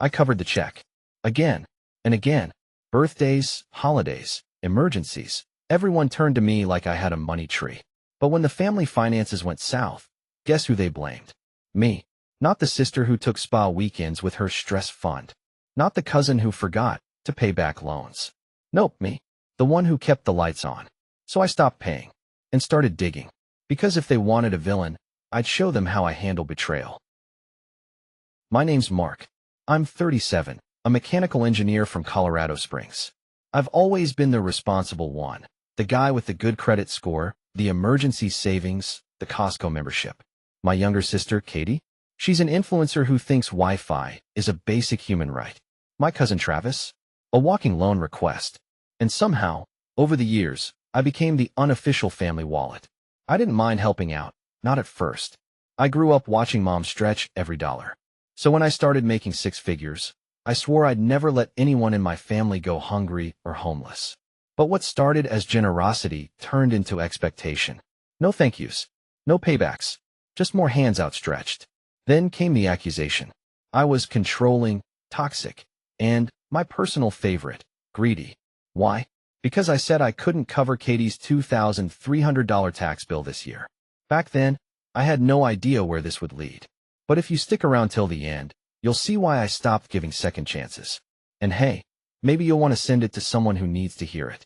I covered the check. Again and again. Birthdays, holidays, emergencies. Everyone turned to me like I had a money tree. But when the family finances went south, guess who they blamed? Me. Not the sister who took spa weekends with her stress fund. Not the cousin who forgot to pay back loans. Nope, me. The one who kept the lights on. So I stopped paying and started digging. Because if they wanted a villain, I'd show them how I handle betrayal. My name's Mark. I'm 37, a mechanical engineer from Colorado Springs. I've always been the responsible one, the guy with the good credit score, the emergency savings, the Costco membership. My younger sister, Katie, she's an influencer who thinks Wi-Fi is a basic human right. My cousin Travis, a walking loan request. And somehow, over the years, I became the unofficial family wallet. I didn't mind helping out, not at first. I grew up watching Mom stretch every dollar. So when I started making six figures, I swore I'd never let anyone in my family go hungry or homeless. But what started as generosity turned into expectation. No thank yous, no paybacks, just more hands outstretched. Then came the accusation. I was controlling, toxic, and, my personal favorite, greedy. Why? Because I said I couldn't cover Katie's $2,300 tax bill this year. Back then, I had no idea where this would lead. But if you stick around till the end, you'll see why I stopped giving second chances. And hey, maybe you'll want to send it to someone who needs to hear it.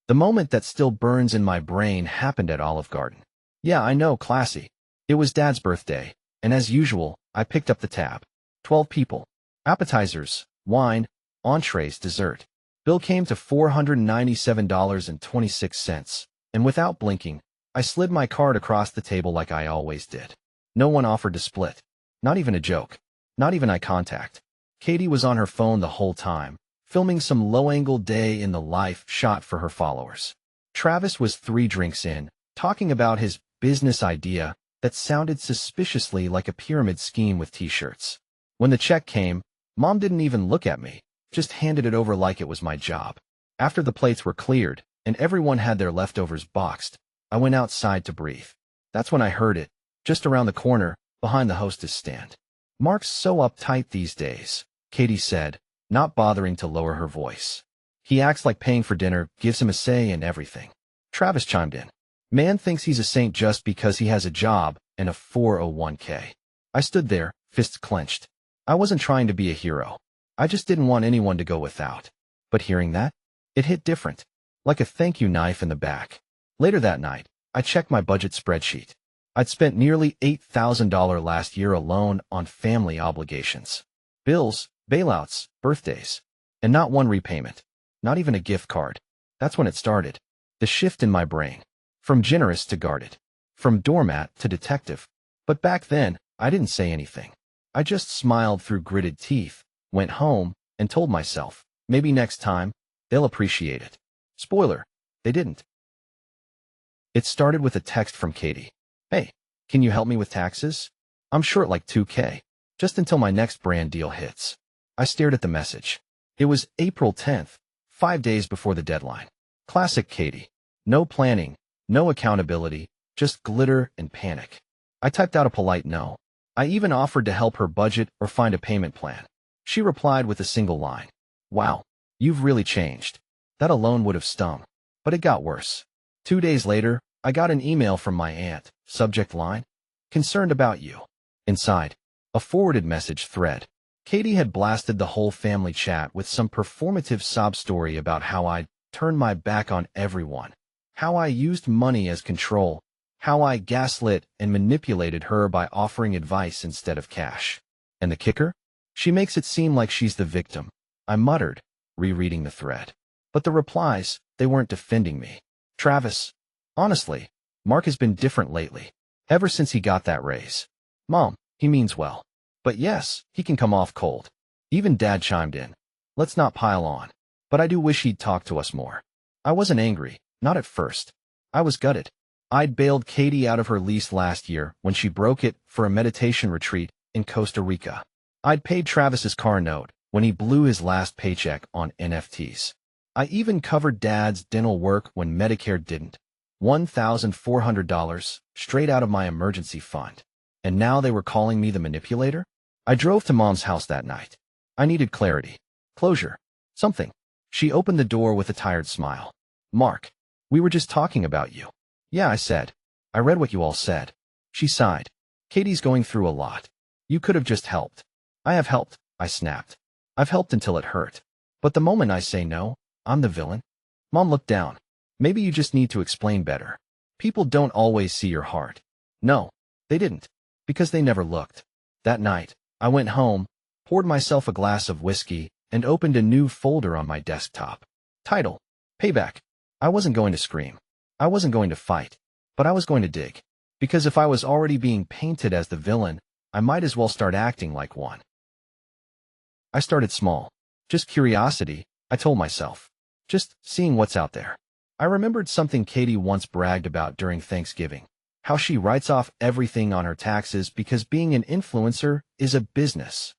The moment that still burns in my brain happened at Olive Garden. Yeah, I know, classy. It was Dad's birthday, and as usual, I picked up the tab. 12 people. Appetizers, wine, entrees, dessert. Bill came to $497.26, and without blinking, I slid my card across the table like I always did. No one offered to split. Not even a joke. Not even eye contact. Katie was on her phone the whole time, filming some low-angle day in the life shot for her followers. Travis was 3 drinks in, talking about his business idea that sounded suspiciously like a pyramid scheme with t-shirts. When the check came, Mom didn't even look at me, just handed it over like it was my job. After the plates were cleared and everyone had their leftovers boxed, I went outside to breathe. That's when I heard it, just around the corner, behind the hostess stand. "Mark's so uptight these days," Katie said, not bothering to lower her voice. "He acts like paying for dinner gives him a say in everything." Travis chimed in. "Man thinks he's a saint just because he has a job and a 401k. I stood there, fists clenched. I wasn't trying to be a hero. I just didn't want anyone to go without. But hearing that, it hit different, like a thank you knife in the back. Later that night, I checked my budget spreadsheet. I'd spent nearly $8,000 last year alone on family obligations. Bills, bailouts, birthdays, and not one repayment. Not even a gift card. That's when it started. The shift in my brain. From generous to guarded. From doormat to detective. But back then, I didn't say anything. I just smiled through gritted teeth, went home, and told myself, maybe next time, they'll appreciate it. Spoiler, they didn't. It started with a text from Katie. "Hey, can you help me with taxes? I'm short like $2K, just until my next brand deal hits." I stared at the message. It was April 10th, 5 days before the deadline. Classic Katie. No planning, no accountability, just glitter and panic. I typed out a polite no. I even offered to help her budget or find a payment plan. She replied with a single line. "Wow, you've really changed." That alone would have stung. But it got worse. 2 days later, I got an email from my aunt, subject line, "Concerned about you." Inside, a forwarded message thread. Katie had blasted the whole family chat with some performative sob story about how I'd turned my back on everyone, how I used money as control, how I gaslit and manipulated her by offering advice instead of cash. And the kicker? She makes it seem like she's the victim. I muttered, rereading the thread. But the replies, they weren't defending me. "Travis, honestly, Mark has been different lately, ever since he got that raise. Mom, he means well. But yes, he can come off cold." Even Dad chimed in. "Let's not pile on. But I do wish he'd talk to us more." I wasn't angry, not at first. I was gutted. I'd bailed Katie out of her lease last year when she broke it for a meditation retreat in Costa Rica. I'd paid Travis's car note when he blew his last paycheck on NFTs. I even covered Dad's dental work when Medicare didn't. $1,400 straight out of my emergency fund. And now they were calling me the manipulator? I drove to Mom's house that night. I needed clarity. Closure. Something. She opened the door with a tired smile. Mark, we were just talking about you. Yeah, I said. I read what you all said. She sighed. Katie's going through a lot. You could have just helped. I have helped, I snapped. I've helped until it hurt. But the moment I say no, I'm the villain. Mom looked down. Maybe you just need to explain better. People don't always see your heart. No, they didn't. Because they never looked. That night, I went home, poured myself a glass of whiskey, and opened a new folder on my desktop. Title: Payback. I wasn't going to scream. I wasn't going to fight. But I was going to dig. Because if I was already being painted as the villain, I might as well start acting like one. I started small. Just curiosity, I told myself. Just seeing what's out there. I remembered something Katie once bragged about during Thanksgiving. How she writes off everything on her taxes because being an influencer is a business.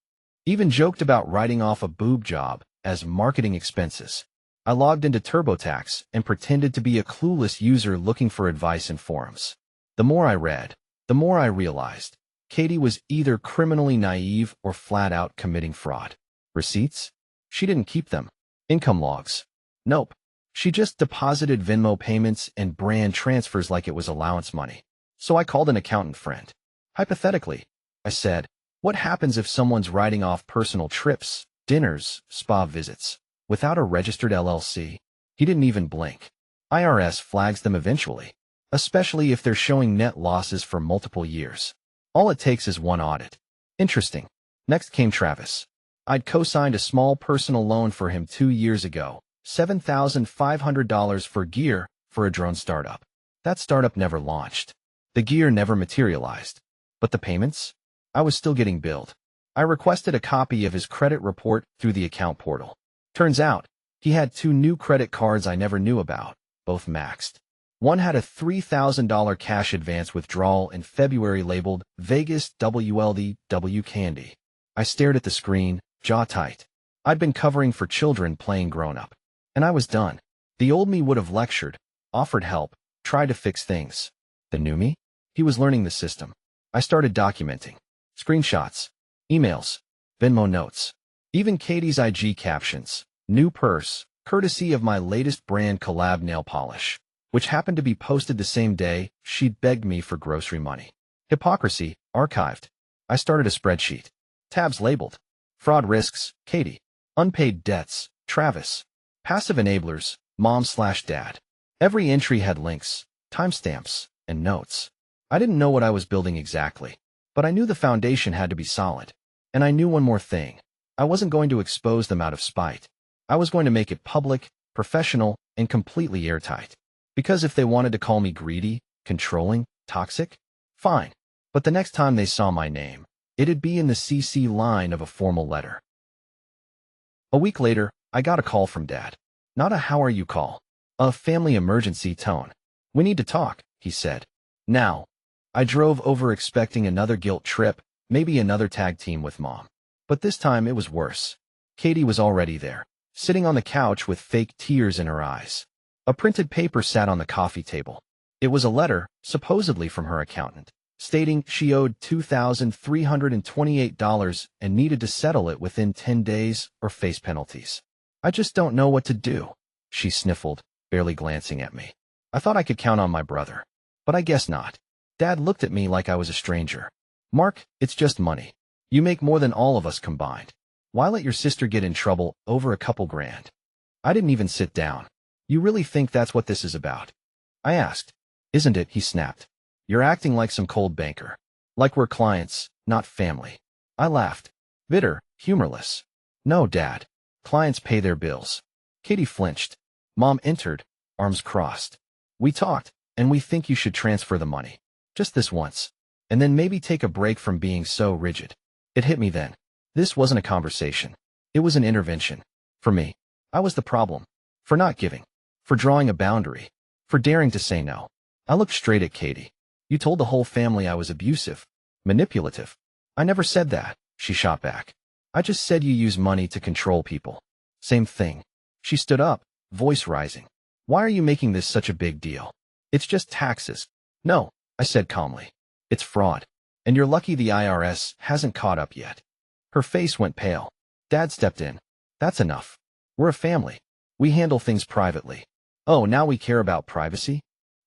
Even joked about writing off a boob job as marketing expenses. I logged into TurboTax and pretended to be a clueless user looking for advice in forums. The more I read, the more I realized Katie was either criminally naive or flat out committing fraud. Receipts? She didn't keep them. Income logs? Nope. She just deposited Venmo payments and brand transfers like it was allowance money. So I called an accountant friend. Hypothetically, I said, what happens if someone's writing off personal trips, dinners, spa visits, without a registered LLC? He didn't even blink. IRS flags them eventually, especially if they're showing net losses for multiple years. All it takes is one audit. Interesting. Next came Travis. I'd co-signed a small personal loan for him 2 years ago, $7,500 for gear for a drone startup. That startup never launched. The gear never materialized. But the payments? I was still getting billed. I requested a copy of his credit report through the account portal. Turns out, he had 2 new credit cards I never knew about, both maxed. One had a $3,000 cash advance withdrawal in February labeled Vegas WLD W Candy. I stared at the screen, jaw tight. I'd been covering for children playing grown-up. And I was done. The old me would have lectured, offered help, tried to fix things. The new me? He was learning the system. I started documenting. Screenshots, emails, Venmo notes, even Katie's IG captions. New purse, courtesy of my latest brand collab nail polish, which happened to be posted the same day she'd begged me for grocery money. Hypocrisy, archived. I started a spreadsheet. Tabs labeled. Fraud risks, Katie. Unpaid debts, Travis. Passive enablers, mom/dad. Every entry had links, timestamps, and notes. I didn't know what I was building exactly, but I knew the foundation had to be solid. And I knew one more thing. I wasn't going to expose them out of spite. I was going to make it public, professional, and completely airtight. Because if they wanted to call me greedy, controlling, toxic, fine. But the next time they saw my name, it'd be in the CC line of a formal letter. A week later, I got a call from Dad. Not a how are you call. A family emergency tone. We need to talk, he said. Now. I drove over expecting another guilt trip, maybe another tag team with Mom. But this time it was worse. Katie was already there, sitting on the couch with fake tears in her eyes. A printed paper sat on the coffee table. It was a letter, supposedly from her accountant, stating she owed $2,328 and needed to settle it within 10 days or face penalties. I just don't know what to do, she sniffled, barely glancing at me. I thought I could count on my brother. But I guess not. Dad looked at me like I was a stranger. Mark, it's just money. You make more than all of us combined. Why let your sister get in trouble over a couple grand? I didn't even sit down. You really think that's what this is about? I asked. Isn't it? He snapped. You're acting like some cold banker. Like we're clients, not family. I laughed. Bitter, humorless. No, Dad. Clients pay their bills. Katie flinched. Mom entered, arms crossed. We talked, and we think you should transfer the money. Just this once. And then maybe take a break from being so rigid. It hit me then. This wasn't a conversation. It was an intervention. For me. I was the problem. For not giving. For drawing a boundary. For daring to say no. I looked straight at Katie. You told the whole family I was abusive. Manipulative. I never said that, she shot back. I just said you use money to control people. Same thing. She stood up, voice rising. Why are you making this such a big deal? It's just taxes. No, I said calmly. It's fraud. And you're lucky the IRS hasn't caught up yet. Her face went pale. Dad stepped in. That's enough. We're a family. We handle things privately. Oh, now we care about privacy?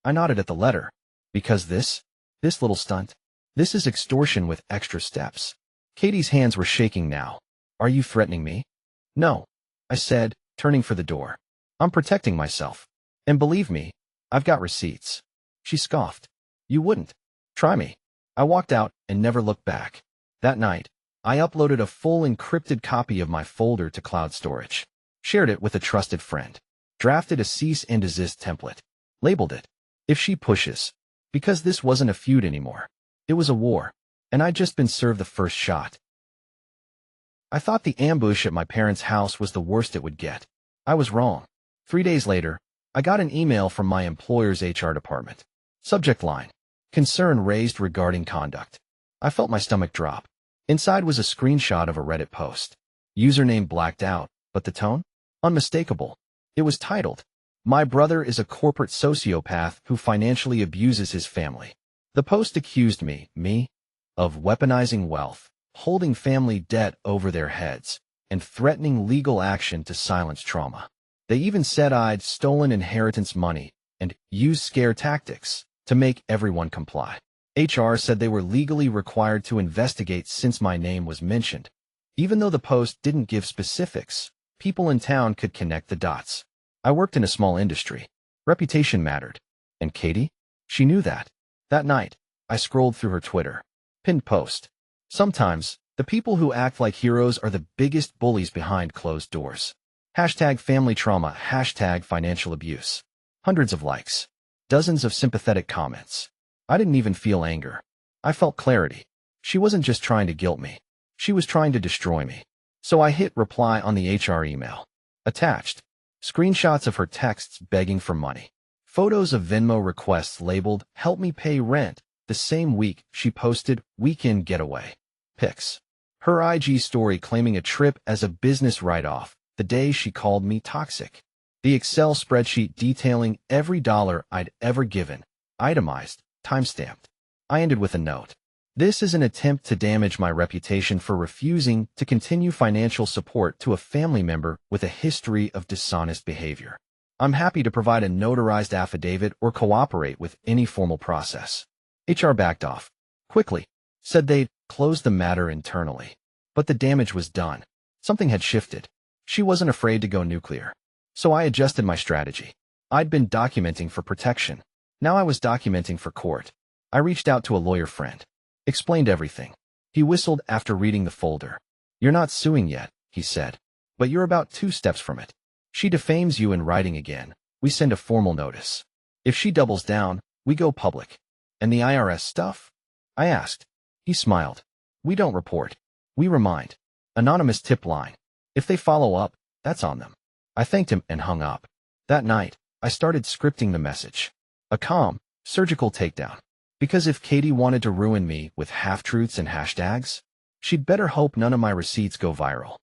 I nodded at the letter. Because this little stunt, this is extortion with extra steps. Katie's hands were shaking now. Are you threatening me? No, I said, turning for the door. I'm protecting myself. And believe me, I've got receipts. She scoffed. You wouldn't. Try me. I walked out and never looked back. That night, I uploaded a full encrypted copy of my folder to cloud storage, shared it with a trusted friend, drafted a cease and desist template, labeled it, if she pushes, because this wasn't a feud anymore. It was a war, and I'd just been served the first shot. I thought the ambush at my parents' house was the worst it would get. I was wrong. 3 days later, I got an email from my employer's HR department. Subject line, concern raised regarding conduct. I felt my stomach drop. Inside was a screenshot of a Reddit post. Username blacked out, but the tone? Unmistakable. It was titled, My brother is a corporate sociopath who financially abuses his family. The post accused me, of weaponizing wealth, holding family debt over their heads, and threatening legal action to silence trauma. They even said I'd stolen inheritance money and used scare tactics to make everyone comply. HR said they were legally required to investigate since my name was mentioned. Even though the post didn't give specifics, people in town could connect the dots. I worked in a small industry. Reputation mattered. And Katie? She knew that. That night, I scrolled through her Twitter. Pinned post. Sometimes, the people who act like heroes are the biggest bullies behind closed doors. Hashtag family trauma, hashtag financial abuse. Hundreds of likes. Dozens of sympathetic comments. I didn't even feel anger. I felt clarity. She wasn't just trying to guilt me. She was trying to destroy me. So I hit reply on the HR email. Attached. Screenshots of her texts begging for money. Photos of Venmo requests labeled, help me pay rent. The same week, she posted, weekend getaway. Pics. Her IG story claiming a trip as a business write-off, the day she called me toxic. The Excel spreadsheet detailing every dollar I'd ever given, itemized, timestamped. I ended with a note. This is an attempt to damage my reputation for refusing to continue financial support to a family member with a history of dishonest behavior. I'm happy to provide a notarized affidavit or cooperate with any formal process. HR backed off. Quickly. Said they'd closed the matter internally. But the damage was done. Something had shifted. She wasn't afraid to go nuclear. So I adjusted my strategy. I'd been documenting for protection. Now I was documenting for court. I reached out to a lawyer friend. Explained everything. He whistled after reading the folder. You're not suing yet, he said. But you're about 2 steps from it. She defames you in writing again. We send a formal notice. If she doubles down, we go public. And the IRS stuff? I asked. He smiled. We don't report. We remind. Anonymous tip line. If they follow up, that's on them. I thanked him and hung up. That night, I started scripting the message. A calm, surgical takedown. Because if Katie wanted to ruin me with half-truths and hashtags, she'd better hope none of my receipts go viral.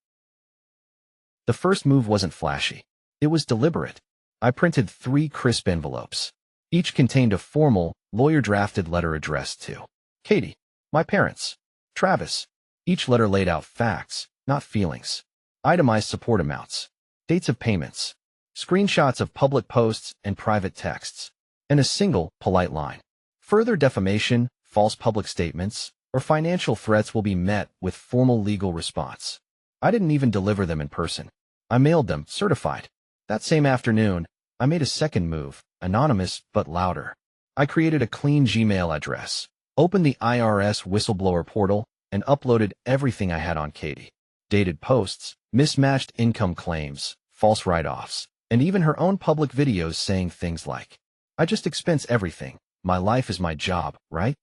The first move wasn't flashy. It was deliberate. I printed 3 crisp envelopes. Each contained a formal, lawyer-drafted letter addressed to Katie, my parents, Travis. Each letter laid out facts, not feelings. Itemized support amounts, dates of payments, screenshots of public posts and private texts, and a single, polite line. Further defamation, false public statements, or financial threats will be met with formal legal response. I didn't even deliver them in person. I mailed them, certified. That same afternoon, I made a second move, anonymous but louder. I created a clean Gmail address, opened the IRS whistleblower portal, and uploaded everything I had on Katie. Dated posts, mismatched income claims, false write-offs, and even her own public videos saying things like, I just expense everything. My life is my job, right?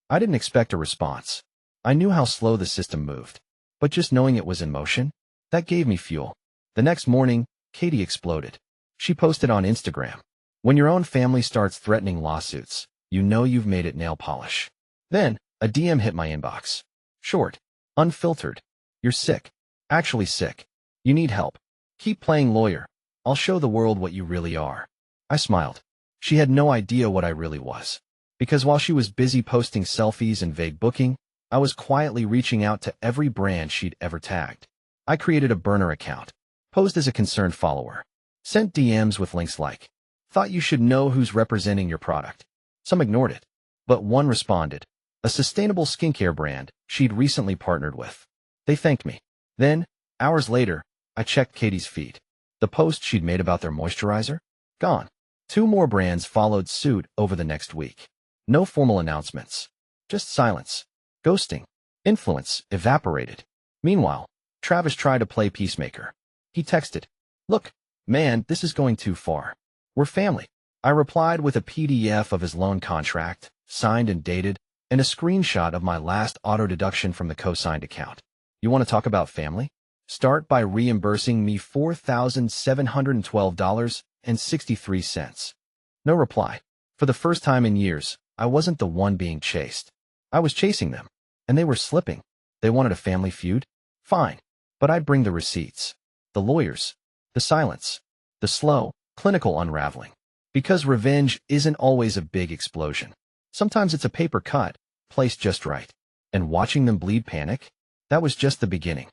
I didn't expect a response. I knew how slow the system moved. But just knowing it was in motion, that gave me fuel. The next morning, Katie exploded. She posted on Instagram. When your own family starts threatening lawsuits, you know you've made it nail polish. Then, a DM hit my inbox. Short. Unfiltered. You're sick. Actually sick. You need help. Keep playing lawyer. I'll show the world what you really are. I smiled. She had no idea what I really was. Because while she was busy posting selfies and vague booking, I was quietly reaching out to every brand she'd ever tagged. I created a burner account, posed as a concerned follower, sent DMs with links like, "Thought you should know who's representing your product." Some ignored it, but one responded, a sustainable skincare brand she'd recently partnered with. They thanked me. Then, hours later, I checked Katie's feed. The post she'd made about their moisturizer? Gone. 2 more brands followed suit over the next week. No formal announcements. Just silence. Ghosting. Influence evaporated. Meanwhile, Travis tried to play peacemaker. He texted, "Look, man, this is going too far. We're family." I replied with a PDF of his loan contract, signed and dated, and a screenshot of my last auto deduction from the co-signed account. "You want to talk about family? Start by reimbursing me $4,712.63. No reply. For the first time in years, I wasn't the one being chased. I was chasing them, and they were slipping. They wanted a family feud? Fine, but I'd bring the receipts, the lawyers, the silence, the slow, clinical unraveling. Because revenge isn't always a big explosion. Sometimes it's a paper cut, placed just right. And watching them bleed panic? That was just the beginning.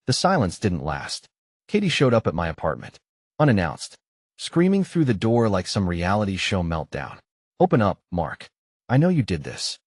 The silence didn't last. Katie showed up at my apartment, unannounced, screaming through the door like some reality show meltdown. "Open up, Mark. I know you did this."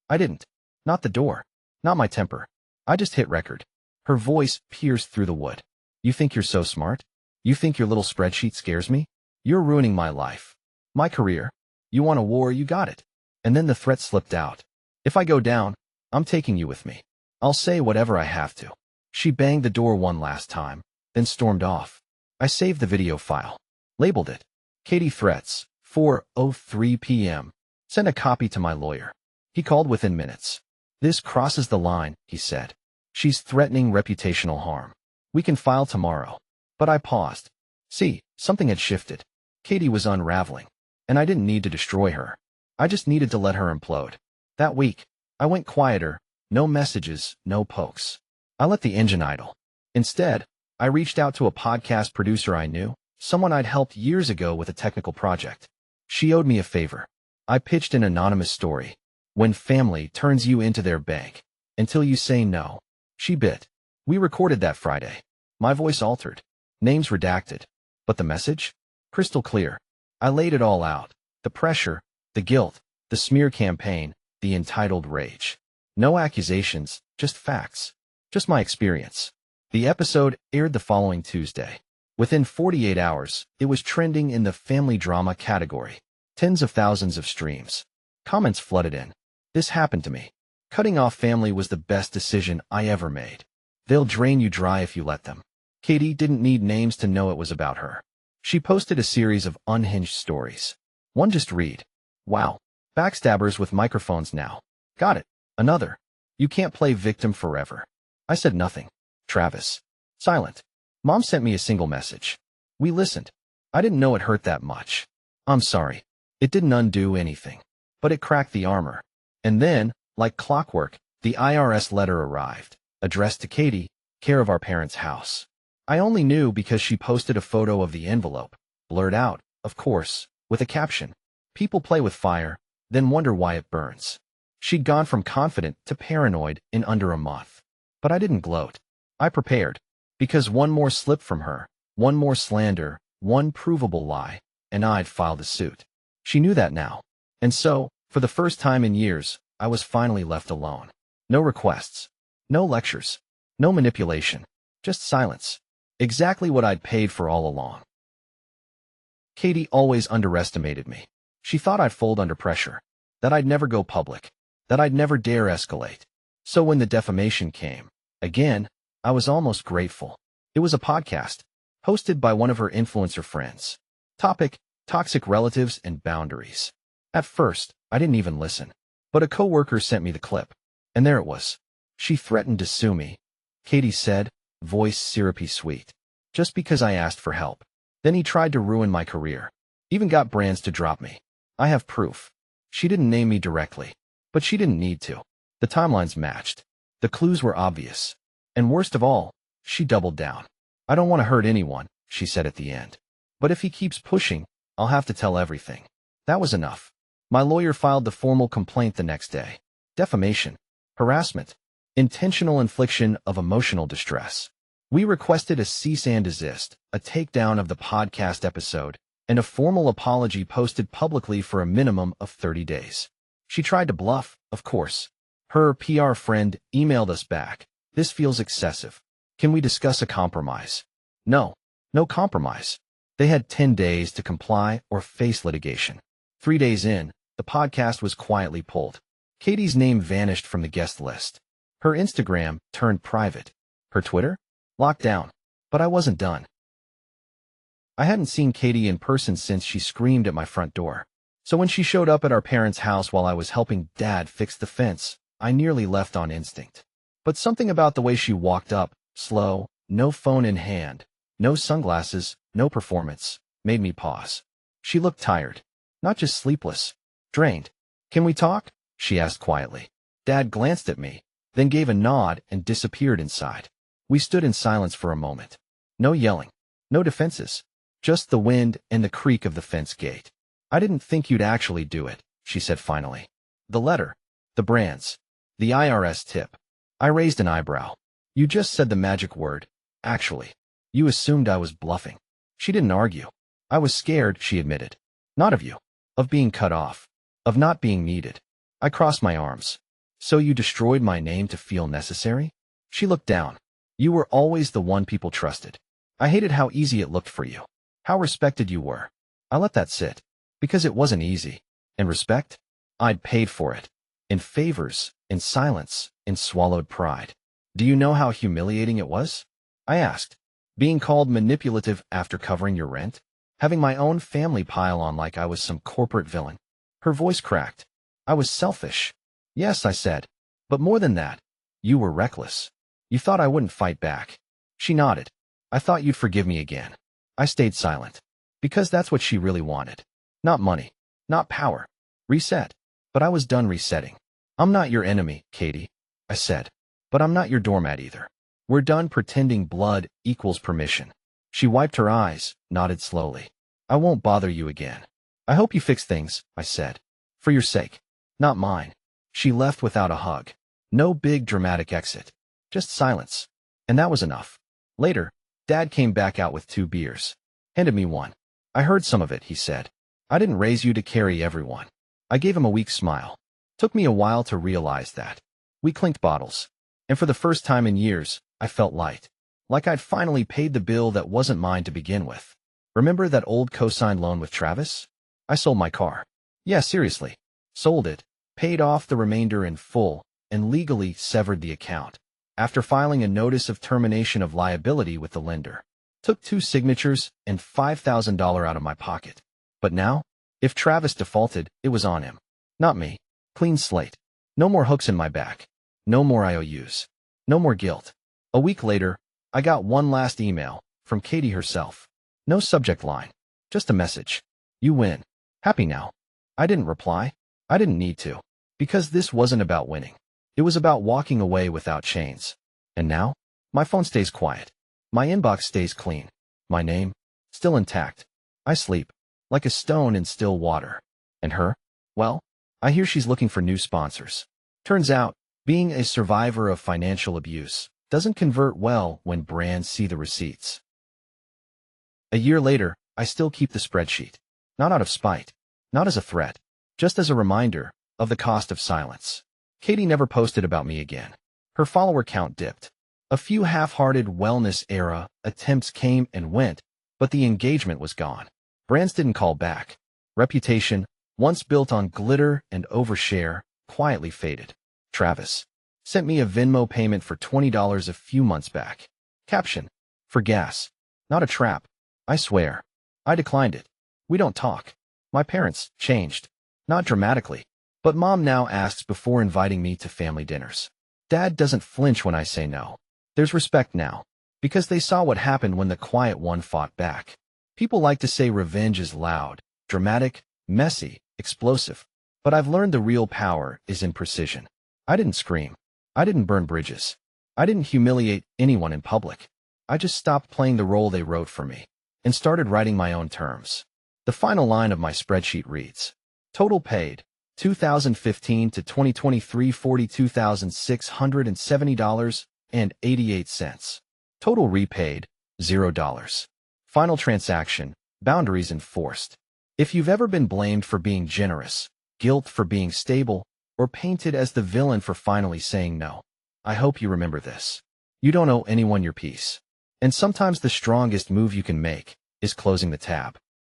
I didn't. Not the door. Not my temper. I just hit record. Her voice pierced through the wood. "You think you're so smart? You think your little spreadsheet scares me? You're ruining my life. My career. You want a war, you got it." And then the threat slipped out. "If I go down, I'm taking you with me. I'll say whatever I have to." She banged the door one last time, then stormed off. I saved the video file. Labeled it, "Katie Threats, 4:03 p.m. Sent a copy to my lawyer. He called within minutes. "This crosses the line," he said. "She's threatening reputational harm. We can file tomorrow." But I paused. See, something had shifted. Katie was unraveling, and I didn't need to destroy her. I just needed to let her implode. That week, I went quieter, no messages, no pokes. I let the engine idle. Instead, I reached out to a podcast producer I knew, someone I'd helped years ago with a technical project. She owed me a favor. I pitched an anonymous story. When family turns you into their bank, until you say no. She bit. We recorded that Friday. My voice altered. Names redacted. But the message? Crystal clear. I laid it all out. The pressure, the guilt, the smear campaign, the entitled rage. No accusations, just facts. Just my experience. The episode aired the following Tuesday. Within 48 hours, it was trending in the family drama category. Tens of thousands of streams. Comments flooded in. "This happened to me. Cutting off family was the best decision I ever made. They'll drain you dry if you let them." Katie didn't need names to know it was about her. She posted a series of unhinged stories. One just read, "Wow. Backstabbers with microphones now. Got it. Another. You can't play victim forever." I said nothing. Travis. Silent. Mom sent me a single message. "We listened. I didn't know it hurt that much. I'm sorry. It didn't undo anything. But it cracked the armor." And then, like clockwork, the IRS letter arrived, addressed to Katie, care of our parents' house. I only knew because she posted a photo of the envelope, blurred out, of course, with a caption, "People play with fire, then wonder why it burns." She'd gone from confident to paranoid in under a month. But I didn't gloat. I prepared. Because one more slip from her, one more slander, one provable lie, and I'd filed a suit. She knew that now. And so, for the first time in years, I was finally left alone. No requests. No lectures. No manipulation. Just silence. Exactly what I'd paid for all along. Katie always underestimated me. She thought I'd fold under pressure. That I'd never go public. That I'd never dare escalate. So when the defamation came, again, I was almost grateful. It was a podcast, hosted by one of her influencer friends. Topic, toxic relatives and boundaries. At first, I didn't even listen. But a coworker sent me the clip. And there it was. She threatened to sue me. Katie said, voice syrupy sweet. Just because I asked for help. Then he tried to ruin my career. Even got brands to drop me. I have proof. She didn't name me directly. But she didn't need to. The timelines matched. The clues were obvious. And worst of all, she doubled down. "I don't want to hurt anyone," she said at the end. "But if he keeps pushing, I'll have to tell everything." That was enough. My lawyer filed the formal complaint the next day. Defamation. Harassment. Intentional infliction of emotional distress. We requested a cease and desist, a takedown of the podcast episode, and a formal apology posted publicly for a minimum of 30 days. She tried to bluff, of course. Her PR friend emailed us back. This feels excessive. Can we discuss a compromise? No. No compromise. They had 10 days to comply or face litigation. 3 days in, the podcast was quietly pulled. Katie's name vanished from the guest list. Her Instagram turned private. Her Twitter? Locked down. But I wasn't done. I hadn't seen Katie in person since she screamed at my front door. So when she showed up at our parents' house while I was helping Dad fix the fence, I nearly left on instinct. But something about the way she walked up, slow, no phone in hand, no sunglasses, no performance, made me pause. She looked tired. Not just sleepless. Drained. Can we talk? She asked quietly. Dad glanced at me, then gave a nod and disappeared inside. We stood in silence for a moment. No yelling. No defenses. Just the wind and the creak of the fence gate. I didn't think you'd actually do it, she said finally. The letter. The brands. The IRS tip. I raised an eyebrow. You just said the magic word. Actually. You assumed I was bluffing. She didn't argue. I was scared, she admitted. Not of you. Of being cut off. Of not being needed. I crossed my arms. So you destroyed my name to feel necessary? She looked down. You were always the one people trusted. I hated how easy it looked for you. How respected you were. I let that sit. Because it wasn't easy. And respect? I'd paid for it. In favors, in silence, in swallowed pride. Do you know how humiliating it was? I asked. Being called manipulative after covering your rent? Having my own family pile on like I was some corporate villain. Her voice cracked. I was selfish. Yes, I said. But more than that, you were reckless. You thought I wouldn't fight back. She nodded. I thought you'd forgive me again. I stayed silent. Because that's what she really wanted. Not money. Not power. Reset. But I was done resetting. I'm not your enemy, Katie, I said. But I'm not your doormat either. We're done pretending blood equals permission. She wiped her eyes, nodded slowly. I won't bother you again. I hope you fix things, I said. For your sake. Not mine. She left without a hug. No big dramatic exit. Just silence. And that was enough. Later, Dad came back out with 2 beers. Handed me one. I heard some of it, he said. I didn't raise you to carry everyone. I gave him a weak smile. Took me a while to realize that. We clinked bottles. And for the first time in years, I felt light. Like I'd finally paid the bill that wasn't mine to begin with. Remember that old co-signed loan with Travis? I sold my car. Yeah, seriously. Sold it, paid off the remainder in full, and legally severed the account. After filing a notice of termination of liability with the lender. Took 2 signatures and $5,000 out of my pocket. But now, if Travis defaulted, it was on him. Not me. Clean slate. No more hooks in my back. No more IOUs. No more guilt. A week later, I got one last email, from Katie herself. No subject line. Just a message. You win. Happy now. I didn't reply. I didn't need to. Because this wasn't about winning. It was about walking away without chains. And now, my phone stays quiet. My inbox stays clean. My name, still intact. I sleep, like a stone in still water. And her? Well, I hear she's looking for new sponsors. Turns out, being a survivor of financial abuse doesn't convert well when brands see the receipts. A year later, I still keep the spreadsheet. Not out of spite. Not as a threat. Just as a reminder of the cost of silence. Katie never posted about me again. Her follower count dipped. A few half-hearted wellness-era attempts came and went, but the engagement was gone. Brands didn't call back. Reputation, once built on glitter and overshare, quietly faded. Travis sent me a Venmo payment for $20 a few months back. Caption: for gas. Not a trap. I swear. I declined it. We don't talk. My parents changed. Not dramatically. But Mom now asks before inviting me to family dinners. Dad doesn't flinch when I say no. There's respect now. Because they saw what happened when the quiet one fought back. People like to say revenge is loud, dramatic, messy, explosive. But I've learned the real power is in precision. I didn't scream. I didn't burn bridges. I didn't humiliate anyone in public. I just stopped playing the role they wrote for me and started writing my own terms. The final line of my spreadsheet reads, total paid, 2015 to 2023 $42,670.88. Total repaid, $0. Final transaction, boundaries enforced. If you've ever been blamed for being generous, guilt for being stable, or painted as the villain for finally saying no, I hope you remember this. You don't owe anyone your peace. And sometimes the strongest move you can make is closing the tab.